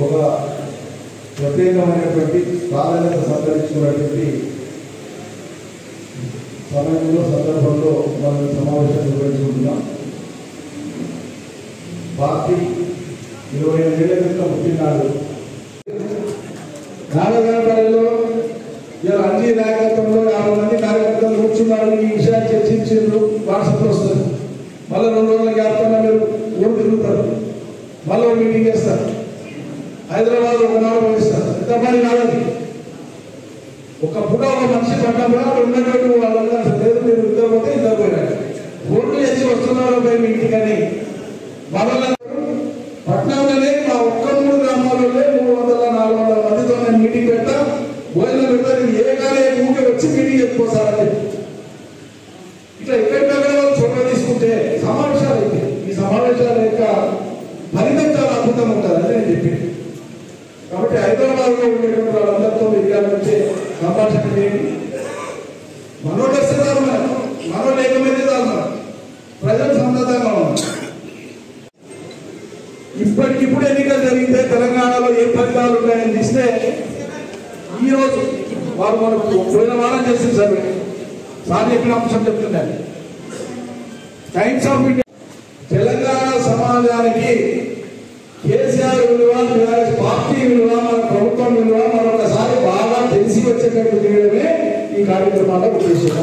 ఒక ప్రత్యేకమైనటువంటి ప్రాధాన్యత సంతరించుకున్నటువంటి సమయంలో సందర్భంలో మనం సమావేశం నిర్వహించుకుంటున్నాం. పార్టీ 25 ఏళ్ల క్రితం పుట్టినాడు. నాగజనపల్లిలో అన్ని నాయకత్వంలో 50 మంది కార్యకర్తలు కూర్చున్నారు. ఈ విషయాన్ని చర్చించారు. వాట్సాప్లో వస్తారు. మళ్ళీ 2 రోజుల గ్యాప్గా మీరు ఊరు తిరుగుతారు. మళ్ళీ మీటింగ్ చేస్తారు. హైదరాబాద్ ఒక నాడు పోయిస్తారు. ఎంత పని కాదని ఒక పూట ఒక మనిషి పట్టినప్పుడు అక్కడ ఉన్నటువంటి వాళ్ళందరూ లేదు, మీరు ఇద్దరు పోతే ఇద్దరు పోయినారు. ఓట్లు చేసి వస్తున్నారు పోయి మీ ఇంటికని మళ్ళీ పట్టణంలోనే మా ఒక్క 3 గ్రామాలలో 300-400 మందితో నేను మీటింగ్ పెట్టా. భోజనం పెడతా. ఏ కాలే ఊకే వచ్చి మీటింగ్ చెప్పుకోసారని ఇట్లా ఎక్కడికక్కడ చొరవ తీసుకుంటే సమావేశాలు అయితే ఈ సమావేశాల యొక్క ఫలితం చాలా అద్భుతంగా ఉంటుందని నేను చెప్పింది. కాబట్టి హైదరాబాద్లో ఉండేటువంటి వాళ్ళందరితో విద్యార్థి సంభాషణ చేయండి. మనోళ్ళు వస్తే మనోళ్ళు ఏకమైతే ప్రజలు సంతతంగా ఉన్నారు. ఇప్పటికిప్పుడు ఎన్నికలు జరిగితే తెలంగాణలో ఏ ఫలితాలు ఉన్నాయని తీస్తే ఈరోజు వారు మనకు పోయిన వారం చేసింది సార్ చెప్పిన అంశం చెప్తున్నాను. టైమ్స్ ఆఫ్ ఇండియా తెలంగాణ సమాజానికి కేసీఆర్ విలువ, పార్టీ విలువ, మన ప్రభుత్వం విలువ మరొకసారి బాగా తెలిసి వచ్చేటట్టు చేయడమే ఈ కార్యక్రమాల్లో ఉద్దేశం.